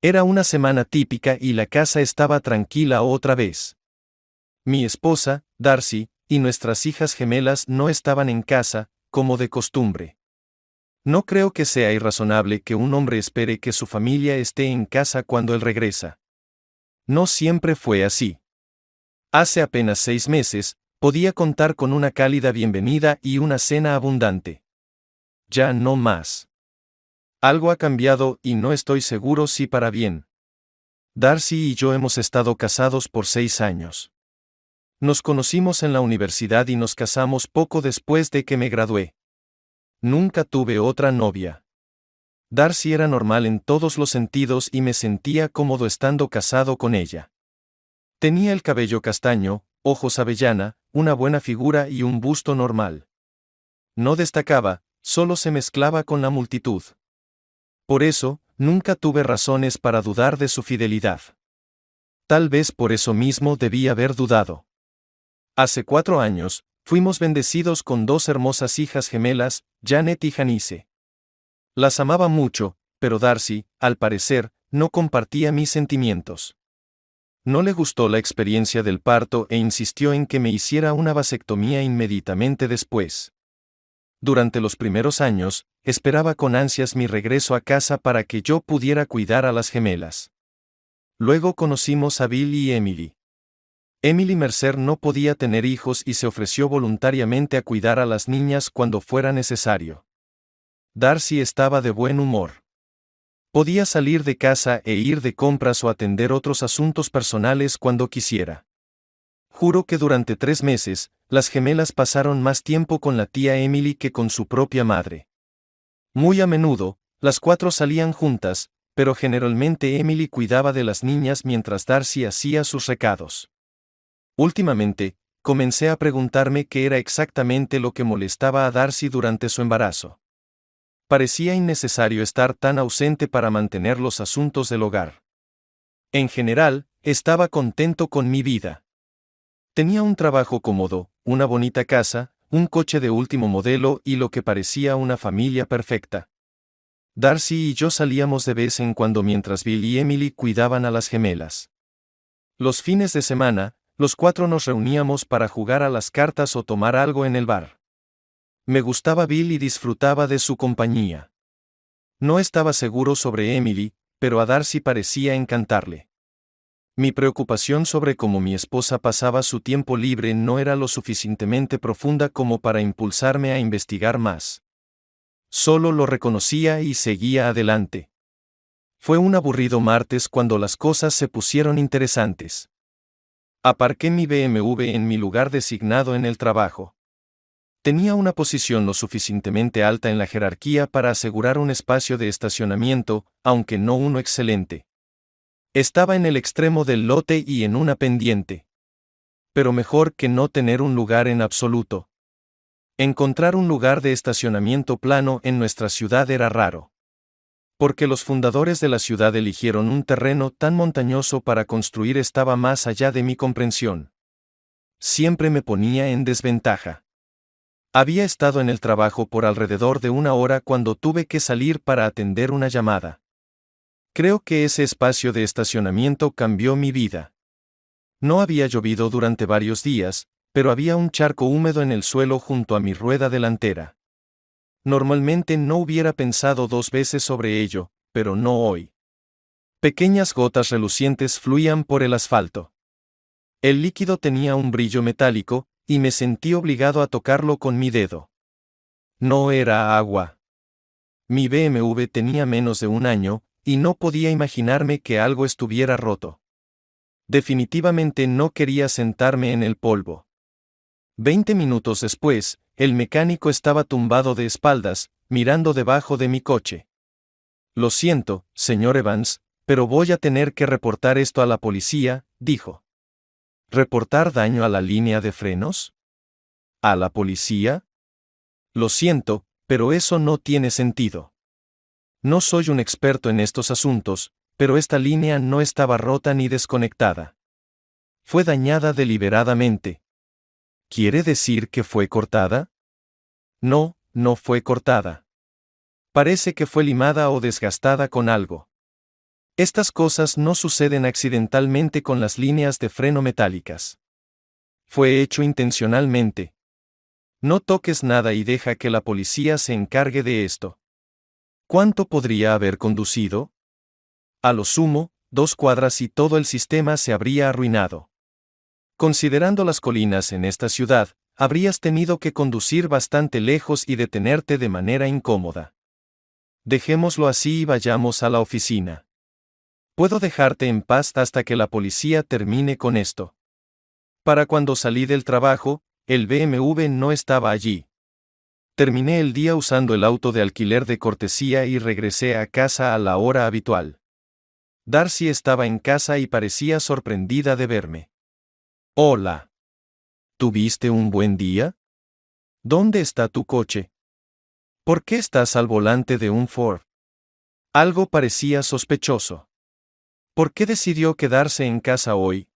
Era una semana típica y la casa estaba tranquila otra vez. Mi esposa, Darcy, y nuestras hijas gemelas no estaban en casa, como de costumbre. No creo que sea irrazonable que un hombre espere que su familia esté en casa cuando él regresa. No siempre fue así. Hace apenas 6 meses, podía contar con una cálida bienvenida y una cena abundante. Ya no más. Algo ha cambiado y no estoy seguro si para bien. Darcy y yo hemos estado casados por 6 años. Nos conocimos en la universidad y nos casamos poco después de que me gradué. Nunca tuve otra novia. Darcy era normal en todos los sentidos y me sentía cómodo estando casado con ella. Tenía el cabello castaño, ojos avellana, una buena figura y un busto normal. No destacaba, solo se mezclaba con la multitud. Por eso, nunca tuve razones para dudar de su fidelidad. Tal vez por eso mismo debí haber dudado. Hace 4 años, fuimos bendecidos con 2 hermosas hijas gemelas, Janet y Janice. Las amaba mucho, pero Darcy, al parecer, no compartía mis sentimientos. No le gustó la experiencia del parto e insistió en que me hiciera una vasectomía inmediatamente después. Durante los primeros años, esperaba con ansias mi regreso a casa para que yo pudiera cuidar a las gemelas. Luego conocimos a Bill y Emily. Emily Mercer no podía tener hijos y se ofreció voluntariamente a cuidar a las niñas cuando fuera necesario. Darcy estaba de buen humor. Podía salir de casa e ir de compras o atender otros asuntos personales cuando quisiera. Juro que durante 3 meses, las gemelas pasaron más tiempo con la tía Emily que con su propia madre. Muy a menudo, las 4 salían juntas, pero generalmente Emily cuidaba de las niñas mientras Darcy hacía sus recados. Últimamente, comencé a preguntarme qué era exactamente lo que molestaba a Darcy durante su embarazo. Parecía innecesario estar tan ausente para mantener los asuntos del hogar. En general, estaba contento con mi vida. Tenía un trabajo cómodo, una bonita casa, un coche de último modelo y lo que parecía una familia perfecta. Darcy y yo salíamos de vez en cuando mientras Bill y Emily cuidaban a las gemelas. Los fines de semana, los 4 nos reuníamos para jugar a las cartas o tomar algo en el bar. Me gustaba Bill y disfrutaba de su compañía. No estaba seguro sobre Emily, pero a Darcy parecía encantarle. Mi preocupación sobre cómo mi esposa pasaba su tiempo libre no era lo suficientemente profunda como para impulsarme a investigar más. Solo lo reconocía y seguía adelante. Fue un aburrido martes cuando las cosas se pusieron interesantes. Aparqué mi BMW en mi lugar designado en el trabajo. Tenía una posición lo suficientemente alta en la jerarquía para asegurar un espacio de estacionamiento, aunque no uno excelente. Estaba en el extremo del lote y en una pendiente. Pero mejor que no tener un lugar en absoluto. Encontrar un lugar de estacionamiento plano en nuestra ciudad era raro. Porque los fundadores de la ciudad eligieron un terreno tan montañoso para construir estaba más allá de mi comprensión. Siempre me ponía en desventaja. Había estado en el trabajo por alrededor de 1 hora cuando tuve que salir para atender una llamada. Creo que ese espacio de estacionamiento cambió mi vida. No había llovido durante varios días, pero había un charco húmedo en el suelo junto a mi rueda delantera. Normalmente no hubiera pensado 2 veces sobre ello, pero no hoy. Pequeñas gotas relucientes fluían por el asfalto. El líquido tenía un brillo metálico, y me sentí obligado a tocarlo con mi dedo. No era agua. Mi BMW tenía menos de 1 año, y no podía imaginarme que algo estuviera roto. Definitivamente no quería sentarme en el polvo. 20 minutos después, el mecánico estaba tumbado de espaldas, mirando debajo de mi coche. Lo siento, señor Evans, pero voy a tener que reportar esto a la policía, dijo. ¿Reportar daño a la línea de frenos? ¿A la policía? Lo siento, pero eso no tiene sentido. No soy un experto en estos asuntos, pero esta línea no estaba rota ni desconectada. Fue dañada deliberadamente. ¿Quiere decir que fue cortada? No, no fue cortada. Parece que fue limada o desgastada con algo. Estas cosas no suceden accidentalmente con las líneas de freno metálicas. Fue hecho intencionalmente. No toques nada y deja que la policía se encargue de esto. ¿Cuánto podría haber conducido? A lo sumo, 2 cuadras y todo el sistema se habría arruinado. Considerando las colinas en esta ciudad, habrías tenido que conducir bastante lejos y detenerte de manera incómoda. Dejémoslo así y vayamos a la oficina. Puedo dejarte en paz hasta que la policía termine con esto. Para cuando salí del trabajo, el BMW no estaba allí. Terminé el día usando el auto de alquiler de cortesía y regresé a casa a la hora habitual. Darcy estaba en casa y parecía sorprendida de verme. Hola. ¿Tuviste un buen día? ¿Dónde está tu coche? ¿Por qué estás al volante de un Ford? Algo parecía sospechoso. ¿Por qué decidió quedarse en casa hoy?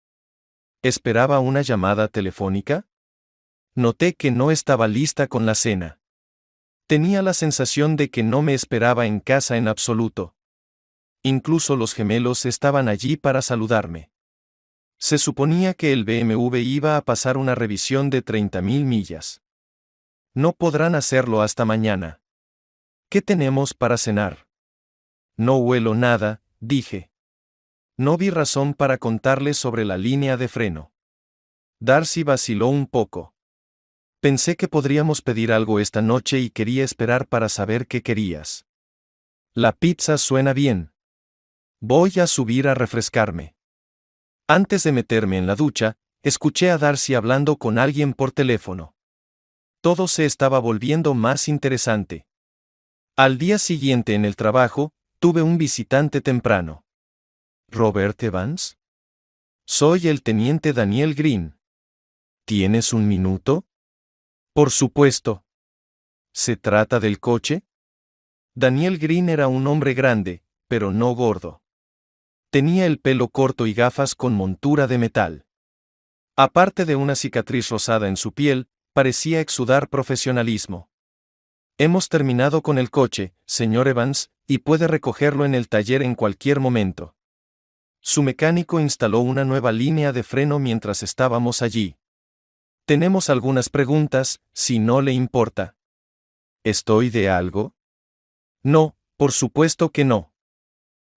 ¿Esperaba una llamada telefónica? Noté que no estaba lista con la cena. Tenía la sensación de que no me esperaba en casa en absoluto. Incluso los gemelos estaban allí para saludarme. Se suponía que el BMW iba a pasar una revisión de 30.000 millas. No podrán hacerlo hasta mañana. ¿Qué tenemos para cenar? No huelo nada, dije. No vi razón para contarles sobre la línea de freno. Darcy vaciló un poco. Pensé que podríamos pedir algo esta noche y quería esperar para saber qué querías. La pizza suena bien. Voy a subir a refrescarme. Antes de meterme en la ducha, escuché a Darcy hablando con alguien por teléfono. Todo se estaba volviendo más interesante. Al día siguiente en el trabajo, tuve un visitante temprano. ¿Robert Evans? Soy el teniente Daniel Green. ¿Tienes un minuto? Por supuesto. ¿Se trata del coche? Daniel Green era un hombre grande, pero no gordo. Tenía el pelo corto y gafas con montura de metal. Aparte de una cicatriz rosada en su piel, parecía exudar profesionalismo. Hemos terminado con el coche, señor Evans, y puede recogerlo en el taller en cualquier momento. Su mecánico instaló una nueva línea de freno mientras estábamos allí. Tenemos algunas preguntas, si no le importa. ¿Estoy de algo? No, por supuesto que no.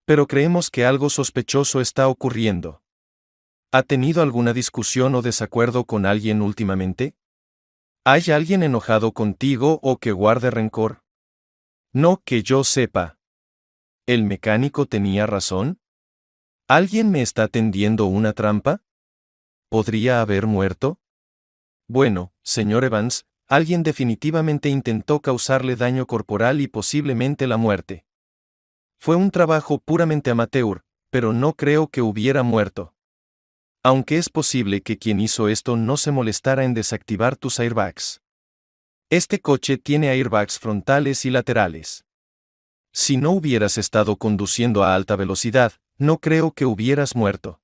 Pero creemos que algo sospechoso está ocurriendo. ¿Ha tenido alguna discusión o desacuerdo con alguien últimamente? ¿Hay alguien enojado contigo o que guarde rencor? No que yo sepa. ¿El mecánico tenía razón? ¿Alguien me está tendiendo una trampa? ¿Podría haber muerto? Bueno, señor Evans, alguien definitivamente intentó causarle daño corporal y posiblemente la muerte. Fue un trabajo puramente amateur, pero no creo que hubiera muerto. Aunque es posible que quien hizo esto no se molestara en desactivar tus airbags. Este coche tiene airbags frontales y laterales. Si no hubieras estado conduciendo a alta velocidad, no creo que hubieras muerto.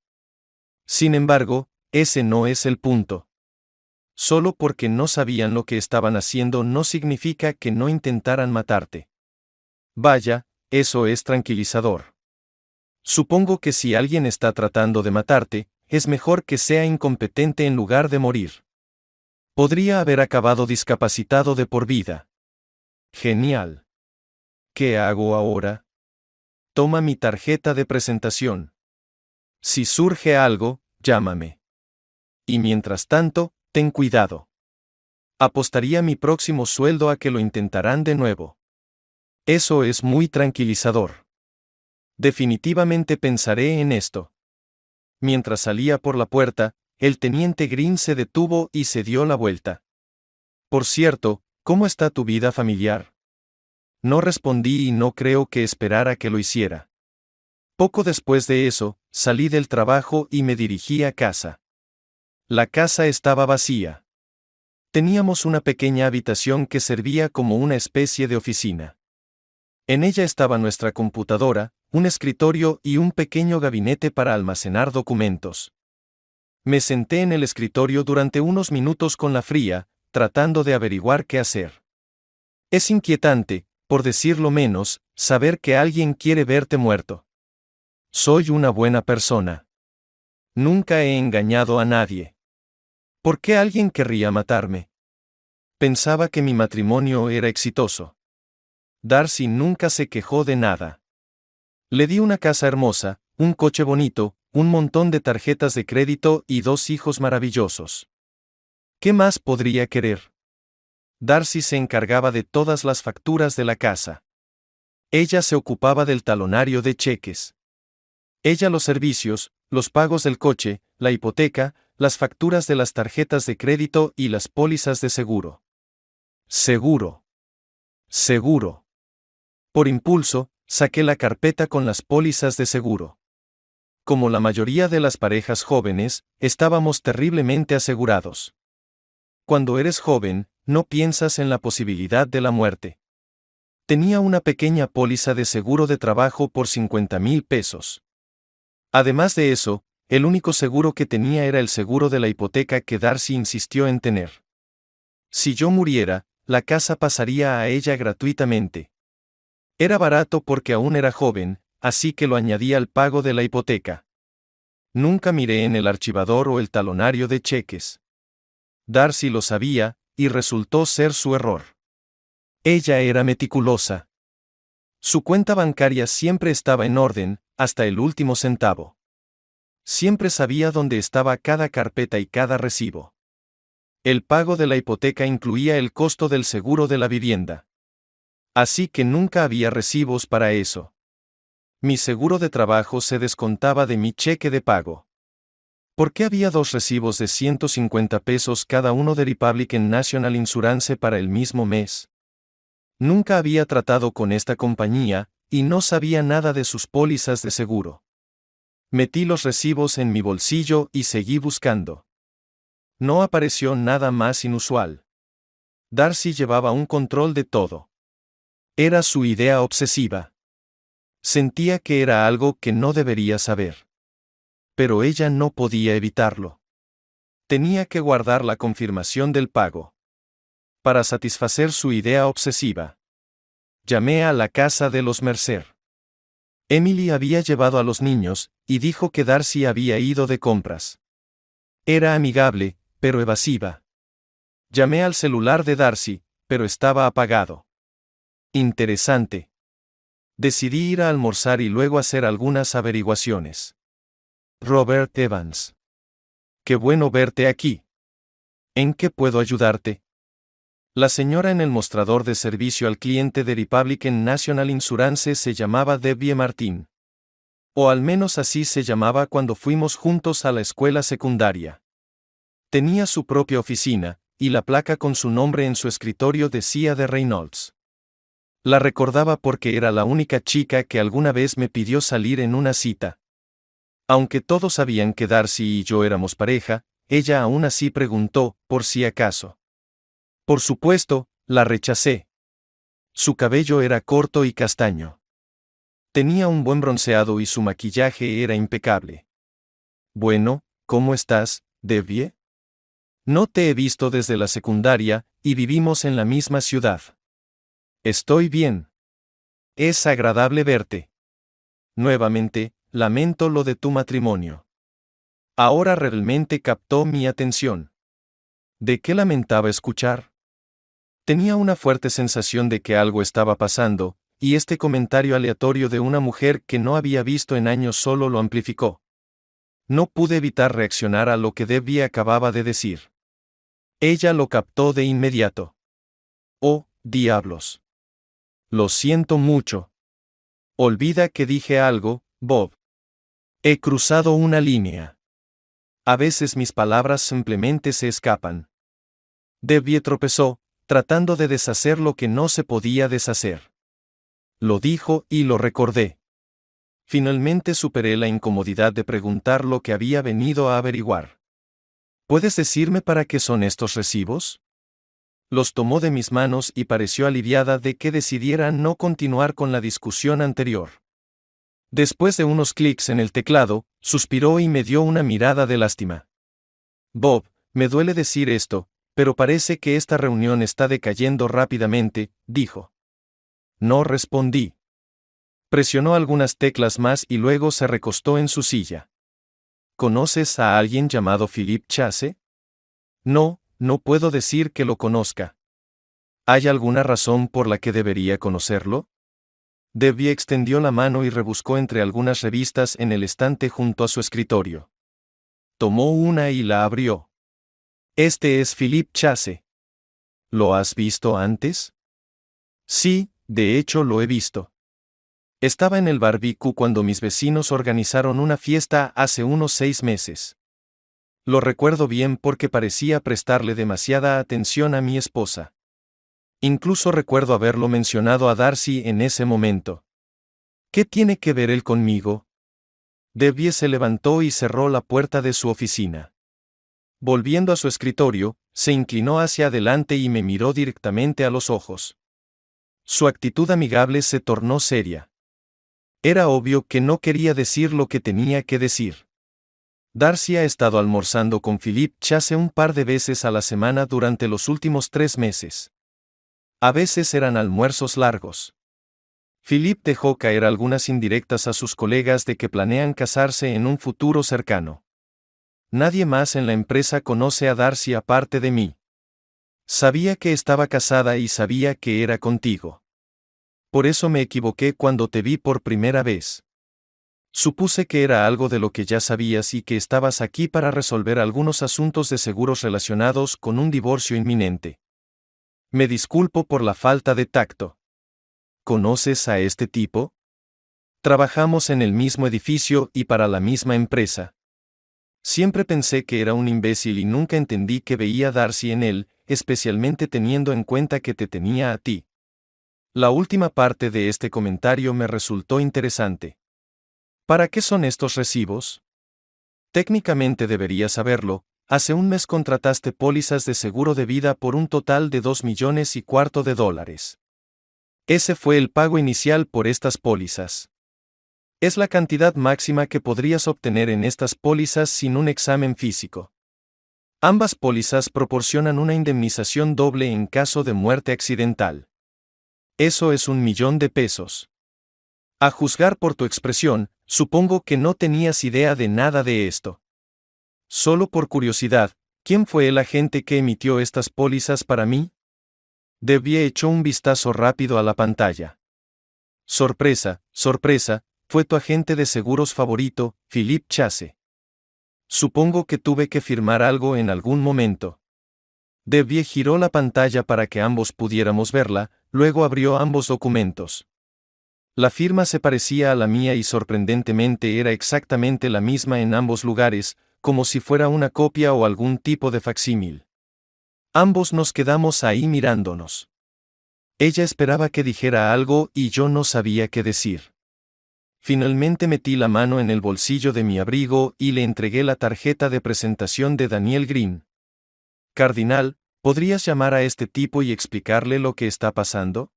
Sin embargo, ese no es el punto. Solo porque no sabían lo que estaban haciendo no significa que no intentaran matarte. Vaya, eso es tranquilizador. Supongo que si alguien está tratando de matarte, es mejor que sea incompetente en lugar de morir. Podría haber acabado discapacitado de por vida. Genial. ¿Qué hago ahora? Toma mi tarjeta de presentación. Si surge algo, llámame. Y mientras tanto, ten cuidado. Apostaría mi próximo sueldo a que lo intentarán de nuevo. Eso es muy tranquilizador. Definitivamente pensaré en esto. Mientras salía por la puerta, el teniente Green se detuvo y se dio la vuelta. Por cierto, ¿cómo está tu vida familiar? No respondí y no creo que esperara que lo hiciera. Poco después de eso, salí del trabajo y me dirigí a casa. La casa estaba vacía. Teníamos una pequeña habitación que servía como una especie de oficina. En ella estaba nuestra computadora, un escritorio y un pequeño gabinete para almacenar documentos. Me senté en el escritorio durante unos minutos con la fría, tratando de averiguar qué hacer. Es inquietante, por decirlo menos, saber que alguien quiere verte muerto. Soy una buena persona. Nunca he engañado a nadie. ¿Por qué alguien querría matarme? Pensaba que mi matrimonio era exitoso. Darcy nunca se quejó de nada. Le di una casa hermosa, un coche bonito, un montón de tarjetas de crédito y 2 hijos maravillosos. ¿Qué más podría querer? Darcy se encargaba de todas las facturas de la casa. Ella se ocupaba del talonario de cheques. Ella los servicios, los pagos del coche, la hipoteca, las facturas de las tarjetas de crédito y las pólizas de seguro. Seguro. Seguro. Por impulso, saqué la carpeta con las pólizas de seguro. Como la mayoría de las parejas jóvenes, estábamos terriblemente asegurados. Cuando eres joven, no piensas en la posibilidad de la muerte. Tenía una pequeña póliza de seguro de trabajo por 50,000 pesos. Además de eso, el único seguro que tenía era el seguro de la hipoteca que Darcy insistió en tener. Si yo muriera, la casa pasaría a ella gratuitamente. Era barato porque aún era joven, así que lo añadí al pago de la hipoteca. Nunca miré en el archivador o el talonario de cheques. Darcy lo sabía, y resultó ser su error. Ella era meticulosa. Su cuenta bancaria siempre estaba en orden, hasta el último centavo. Siempre sabía dónde estaba cada carpeta y cada recibo. El pago de la hipoteca incluía el costo del seguro de la vivienda. Así que nunca había recibos para eso. Mi seguro de trabajo se descontaba de mi cheque de pago. ¿Por qué había 2 recibos de 150 pesos cada uno de Republican National Insurance para el mismo mes? Nunca había tratado con esta compañía, y no sabía nada de sus pólizas de seguro. Metí los recibos en mi bolsillo y seguí buscando. No apareció nada más inusual. Darcy llevaba un control de todo. Era su idea obsesiva. Sentía que era algo que no debería saber. Pero ella no podía evitarlo. Tenía que guardar la confirmación del pago. Para satisfacer su idea obsesiva. Llamé a la casa de los Mercer. Emily había llevado a los niños, y dijo que Darcy había ido de compras. Era amigable, pero evasiva. Llamé al celular de Darcy, pero estaba apagado. Interesante. Decidí ir a almorzar y luego hacer algunas averiguaciones. Robert Evans. Qué bueno verte aquí. ¿En qué puedo ayudarte? La señora en el mostrador de servicio al cliente de Republican National Insurance se llamaba Debbie Martin. O al menos así se llamaba cuando fuimos juntos a la escuela secundaria. Tenía su propia oficina, y la placa con su nombre en su escritorio decía de Reynolds. La recordaba porque era la única chica que alguna vez me pidió salir en una cita. Aunque todos sabían que Darcy y yo éramos pareja, ella aún así preguntó, por si acaso. Por supuesto, la rechacé. Su cabello era corto y castaño. Tenía un buen bronceado y su maquillaje era impecable. Bueno, ¿cómo estás, Debbie? No te he visto desde la secundaria, y vivimos en la misma ciudad. Estoy bien. Es agradable verte. Nuevamente, lamento lo de tu matrimonio. Ahora realmente captó mi atención. ¿De qué lamentaba escuchar? Tenía una fuerte sensación de que algo estaba pasando, y este comentario aleatorio de una mujer que no había visto en años solo lo amplificó. No pude evitar reaccionar a lo que Debbie acababa de decir. Ella lo captó de inmediato. Oh, diablos. Lo siento mucho. Olvida que dije algo, Bob. He cruzado una línea. A veces mis palabras simplemente se escapan. Debbie tropezó, tratando de deshacer lo que no se podía deshacer. Lo dijo y lo recordé. Finalmente superé la incomodidad de preguntar lo que había venido a averiguar. ¿Puedes decirme para qué son estos recibos? Los tomó de mis manos y pareció aliviada de que decidiera no continuar con la discusión anterior. Después de unos clics en el teclado, suspiró y me dio una mirada de lástima. Bob, me duele decir esto, pero parece que esta reunión está decayendo rápidamente, dijo. No respondí. Presionó algunas teclas más y luego se recostó en su silla. ¿Conoces a alguien llamado Philippe Chase? No, no puedo decir que lo conozca. ¿Hay alguna razón por la que debería conocerlo? Debbie extendió la mano y rebuscó entre algunas revistas en el estante junto a su escritorio. Tomó una y la abrió. Este es Philippe Chase. ¿Lo has visto antes? Sí, de hecho lo he visto. Estaba en el barbecue cuando mis vecinos organizaron una fiesta hace unos 6 meses. Lo recuerdo bien porque parecía prestarle demasiada atención a mi esposa. Incluso recuerdo haberlo mencionado a Darcy en ese momento. ¿Qué tiene que ver él conmigo? Debbie se levantó y cerró la puerta de su oficina. Volviendo a su escritorio, se inclinó hacia adelante y me miró directamente a los ojos. Su actitud amigable se tornó seria. Era obvio que no quería decir lo que tenía que decir. Darcy ha estado almorzando con Philippe Chase un par de veces a la semana durante los últimos 3 meses. A veces eran almuerzos largos. Philippe dejó caer algunas indirectas a sus colegas de que planean casarse en un futuro cercano. Nadie más en la empresa conoce a Darcy aparte de mí. Sabía que estaba casada y sabía que era contigo. Por eso me equivoqué cuando te vi por primera vez. Supuse que era algo de lo que ya sabías y que estabas aquí para resolver algunos asuntos de seguros relacionados con un divorcio inminente. Me disculpo por la falta de tacto. ¿Conoces a este tipo? Trabajamos en el mismo edificio y para la misma empresa. Siempre pensé que era un imbécil y nunca entendí que veía a Darcy en él, especialmente teniendo en cuenta que te tenía a ti. La última parte de este comentario me resultó interesante. ¿Para qué son estos recibos? Técnicamente deberías saberlo, hace un mes contrataste pólizas de seguro de vida por un total de $2,25 millones. Ese fue el pago inicial por estas pólizas. Es la cantidad máxima que podrías obtener en estas pólizas sin un examen físico. Ambas pólizas proporcionan una indemnización doble en caso de muerte accidental. Eso es $1 millón. A juzgar por tu expresión, supongo que no tenías idea de nada de esto. Solo por curiosidad, ¿quién fue el agente que emitió estas pólizas para mí? Debbie echó un vistazo rápido a la pantalla. Sorpresa, sorpresa, fue tu agente de seguros favorito, Philippe Chase. Supongo que tuve que firmar algo en algún momento. Debbie giró la pantalla para que ambos pudiéramos verla, luego abrió ambos documentos. La firma se parecía a la mía y sorprendentemente era exactamente la misma en ambos lugares, como si fuera una copia o algún tipo de facsímil. Ambos nos quedamos ahí mirándonos. Ella esperaba que dijera algo y yo no sabía qué decir. Finalmente metí la mano en el bolsillo de mi abrigo y le entregué la tarjeta de presentación de Daniel Green. Cardinal, ¿podrías llamar a este tipo y explicarle lo que está pasando?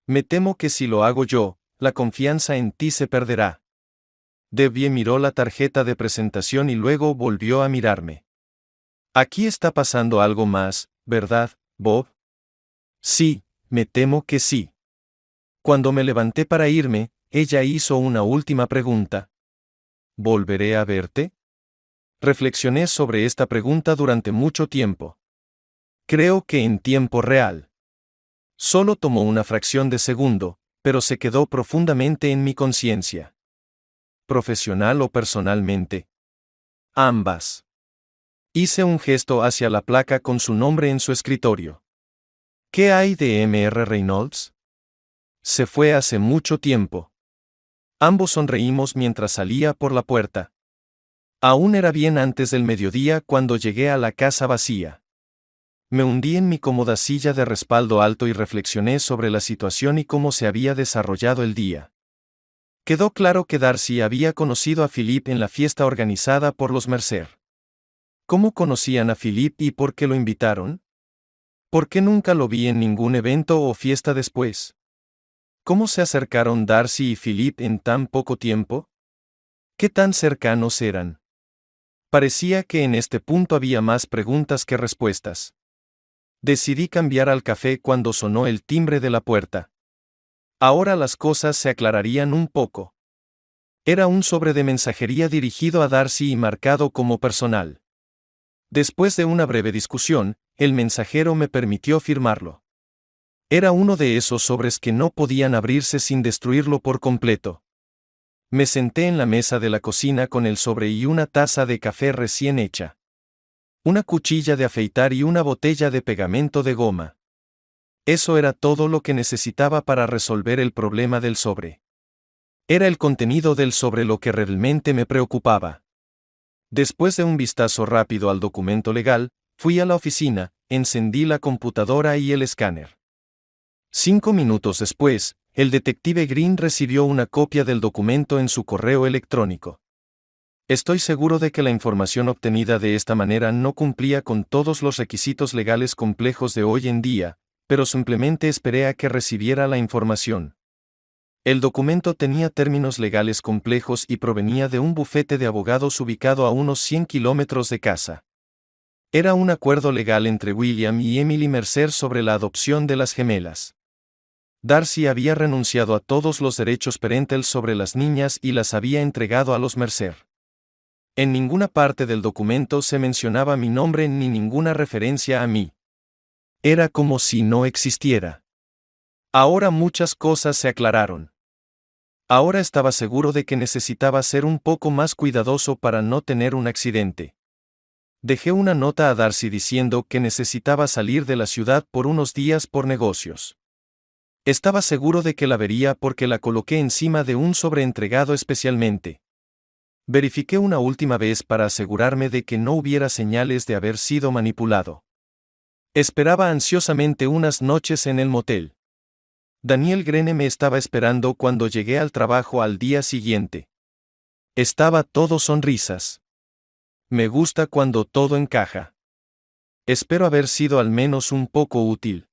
Me temo que si lo hago yo, la confianza en ti se perderá. Debbie miró la tarjeta de presentación y luego volvió a mirarme. Aquí está pasando algo más, ¿verdad, Bob? Sí, me temo que sí. Cuando me levanté para irme, ella hizo una última pregunta. ¿Volveré a verte? Reflexioné sobre esta pregunta durante mucho tiempo. Creo que en tiempo real. Solo tomó una fracción de segundo, pero se quedó profundamente en mi conciencia. ¿Profesional o personalmente? Ambas. Hice un gesto hacia la placa con su nombre en su escritorio. ¿Qué hay de M.R. Reynolds? Se fue hace mucho tiempo. Ambos sonreímos mientras salía por la puerta. Aún era bien antes del mediodía cuando llegué a la casa vacía. Me hundí en mi cómoda silla de respaldo alto y reflexioné sobre la situación y cómo se había desarrollado el día. Quedó claro que Darcy había conocido a Philippe en la fiesta organizada por los Mercer. ¿Cómo conocían a Philippe y por qué lo invitaron? ¿Por qué nunca lo vi en ningún evento o fiesta después? ¿Cómo se acercaron Darcy y Philippe en tan poco tiempo? ¿Qué tan cercanos eran? Parecía que en este punto había más preguntas que respuestas. Decidí cambiar al café cuando sonó el timbre de la puerta. Ahora las cosas se aclararían un poco. Era un sobre de mensajería dirigido a Darcy y marcado como personal. Después de una breve discusión, el mensajero me permitió firmarlo. Era uno de esos sobres que no podían abrirse sin destruirlo por completo. Me senté en la mesa de la cocina con el sobre y una taza de café recién hecha. Una cuchilla de afeitar y una botella de pegamento de goma. Eso era todo lo que necesitaba para resolver el problema del sobre. Era el contenido del sobre lo que realmente me preocupaba. Después de un vistazo rápido al documento legal, fui a la oficina, encendí la computadora y el escáner. 5 minutos después, el detective Green recibió una copia del documento en su correo electrónico. Estoy seguro de que la información obtenida de esta manera no cumplía con todos los requisitos legales complejos de hoy en día, pero simplemente esperé a que recibiera la información. El documento tenía términos legales complejos y provenía de un bufete de abogados ubicado a unos 100 kilómetros de casa. Era un acuerdo legal entre William y Emily Mercer sobre la adopción de las gemelas. Darcy había renunciado a todos los derechos parentales sobre las niñas y las había entregado a los Mercer. En ninguna parte del documento se mencionaba mi nombre ni ninguna referencia a mí. Era como si no existiera. Ahora muchas cosas se aclararon. Ahora estaba seguro de que necesitaba ser un poco más cuidadoso para no tener un accidente. Dejé una nota a Darcy diciendo que necesitaba salir de la ciudad por unos días por negocios. Estaba seguro de que la vería porque la coloqué encima de un sobre entregado especialmente. Verifiqué una última vez para asegurarme de que no hubiera señales de haber sido manipulado. Esperaba ansiosamente unas noches en el motel. Daniel Grene me estaba esperando cuando llegué al trabajo al día siguiente. Estaba todo sonrisas. Me gusta cuando todo encaja. Espero haber sido al menos un poco útil.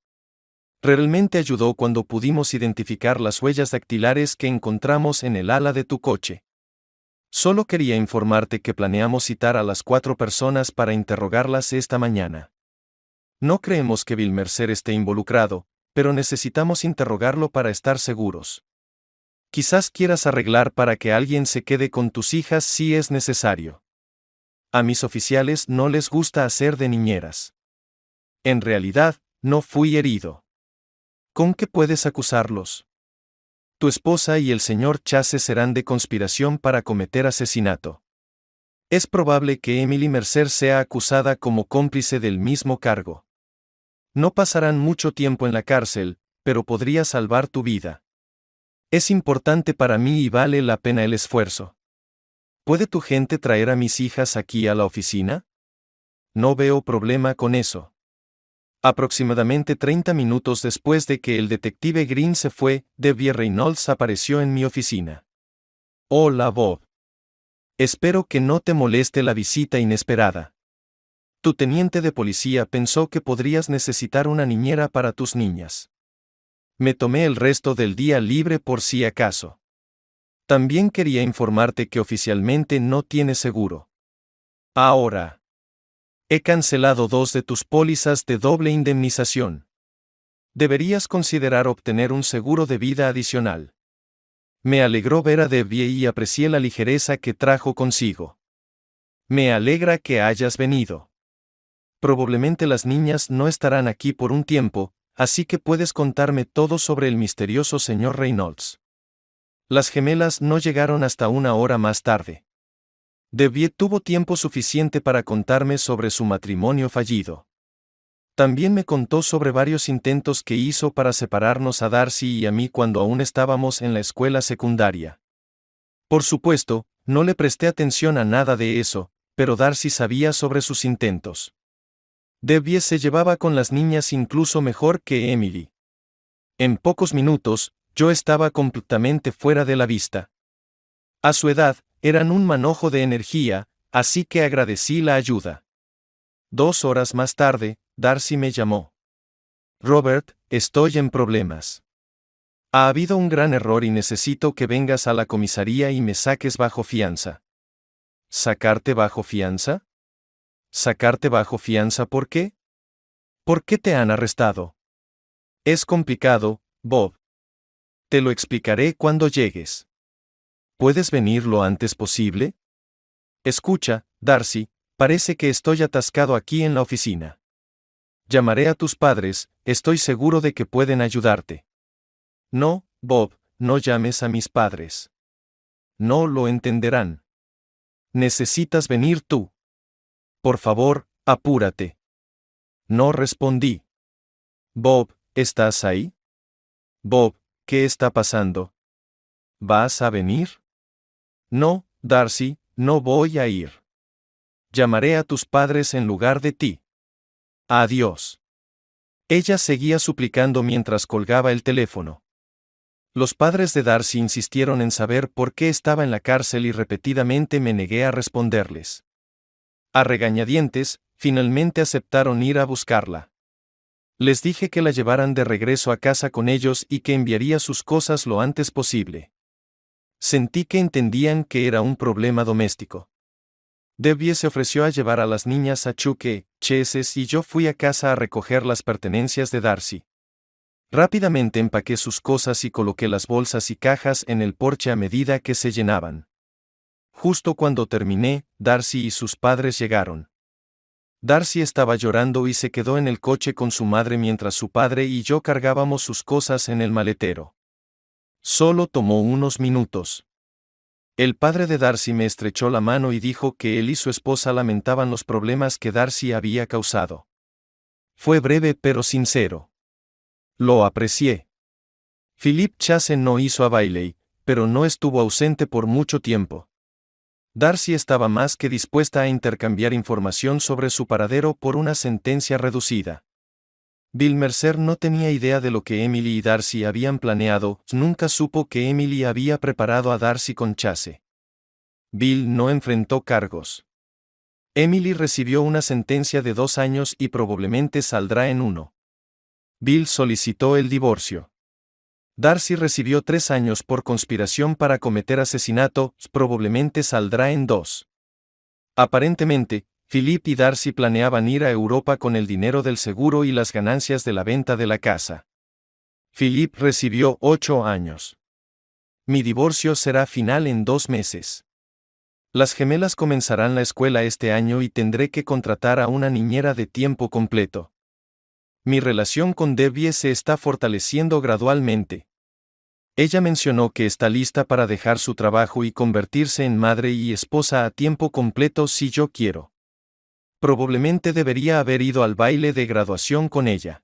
Realmente ayudó cuando pudimos identificar las huellas dactilares que encontramos en el ala de tu coche. Solo quería informarte que planeamos citar a las 4 personas para interrogarlas esta mañana. No creemos que Bill Mercer esté involucrado, pero necesitamos interrogarlo para estar seguros. Quizás quieras arreglar para que alguien se quede con tus hijas si es necesario. A mis oficiales no les gusta hacer de niñeras. En realidad, no fui herido. ¿Con qué puedes acusarlos? Tu esposa y el señor Chase serán de conspiración para cometer asesinato. Es probable que Emily Mercer sea acusada como cómplice del mismo cargo. No pasarán mucho tiempo en la cárcel, pero podría salvar tu vida. Es importante para mí y vale la pena el esfuerzo. ¿Puede tu gente traer a mis hijas aquí a la oficina? No veo problema con eso. Aproximadamente 30 minutos después de que el detective Green se fue, Debbie Reynolds apareció en mi oficina. Hola Bob. Espero que no te moleste la visita inesperada. Tu teniente de policía pensó que podrías necesitar una niñera para tus niñas. Me tomé el resto del día libre por si acaso. También quería informarte que oficialmente no tienes seguro. Ahora. He cancelado 2 de tus pólizas de doble indemnización. Deberías considerar obtener un seguro de vida adicional. Me alegró ver a Debbie y aprecié la ligereza que trajo consigo. Me alegra que hayas venido. Probablemente las niñas no estarán aquí por un tiempo, así que puedes contarme todo sobre el misterioso señor Reynolds. Las gemelas no llegaron hasta una hora más tarde. Debbie tuvo tiempo suficiente para contarme sobre su matrimonio fallido. También me contó sobre varios intentos que hizo para separarnos a Darcy y a mí cuando aún estábamos en la escuela secundaria. Por supuesto, no le presté atención a nada de eso, pero Darcy sabía sobre sus intentos. Debbie se llevaba con las niñas incluso mejor que Emily. En pocos minutos, yo estaba completamente fuera de la vista. A su edad, eran un manojo de energía, así que agradecí la ayuda. 2 horas más tarde, Darcy me llamó. Robert, estoy en problemas. Ha habido un gran error y necesito que vengas a la comisaría y me saques bajo fianza. ¿Sacarte bajo fianza? ¿Sacarte bajo fianza por qué? ¿Por qué te han arrestado? Es complicado, Bob. Te lo explicaré cuando llegues. ¿Puedes venir lo antes posible? Escucha, Darcy, parece que estoy atascado aquí en la oficina. Llamaré a tus padres, estoy seguro de que pueden ayudarte. No, Bob, no llames a mis padres. No lo entenderán. Necesitas venir tú. Por favor, apúrate. No respondí. Bob, ¿estás ahí? Bob, ¿qué está pasando? ¿Vas a venir? No, Darcy, no voy a ir. Llamaré a tus padres en lugar de ti. Adiós. Ella seguía suplicando mientras colgaba el teléfono. Los padres de Darcy insistieron en saber por qué estaba en la cárcel y repetidamente me negué a responderles. A regañadientes, finalmente aceptaron ir a buscarla. Les dije que la llevaran de regreso a casa con ellos y que enviaría sus cosas lo antes posible. Sentí que entendían que era un problema doméstico. Debbie se ofreció a llevar a las niñas a Chuque, Cheses y yo fui a casa a recoger las pertenencias de Darcy. Rápidamente empaqué sus cosas y coloqué las bolsas y cajas en el porche a medida que se llenaban. Justo cuando terminé, Darcy y sus padres llegaron. Darcy estaba llorando y se quedó en el coche con su madre mientras su padre y yo cargábamos sus cosas en el maletero. Solo tomó unos minutos. El padre de Darcy me estrechó la mano y dijo que él y su esposa lamentaban los problemas que Darcy había causado. Fue breve pero sincero. Lo aprecié. Philip Chase no hizo a Bailey, pero no estuvo ausente por mucho tiempo. Darcy estaba más que dispuesta a intercambiar información sobre su paradero por una sentencia reducida. Bill Mercer no tenía idea de lo que Emily y Darcy habían planeado, nunca supo que Emily había preparado a Darcy con Chase. Bill no enfrentó cargos. Emily recibió una sentencia de 2 años y probablemente saldrá en 1. Bill solicitó el divorcio. Darcy recibió 3 años por conspiración para cometer asesinato, probablemente saldrá en 2. Aparentemente, Philip y Darcy planeaban ir a Europa con el dinero del seguro y las ganancias de la venta de la casa. Philip recibió 8 años. Mi divorcio será final en 2 meses. Las gemelas comenzarán la escuela este año y tendré que contratar a una niñera de tiempo completo. Mi relación con Debbie se está fortaleciendo gradualmente. Ella mencionó que está lista para dejar su trabajo y convertirse en madre y esposa a tiempo completo si yo quiero. Probablemente debería haber ido al baile de graduación con ella.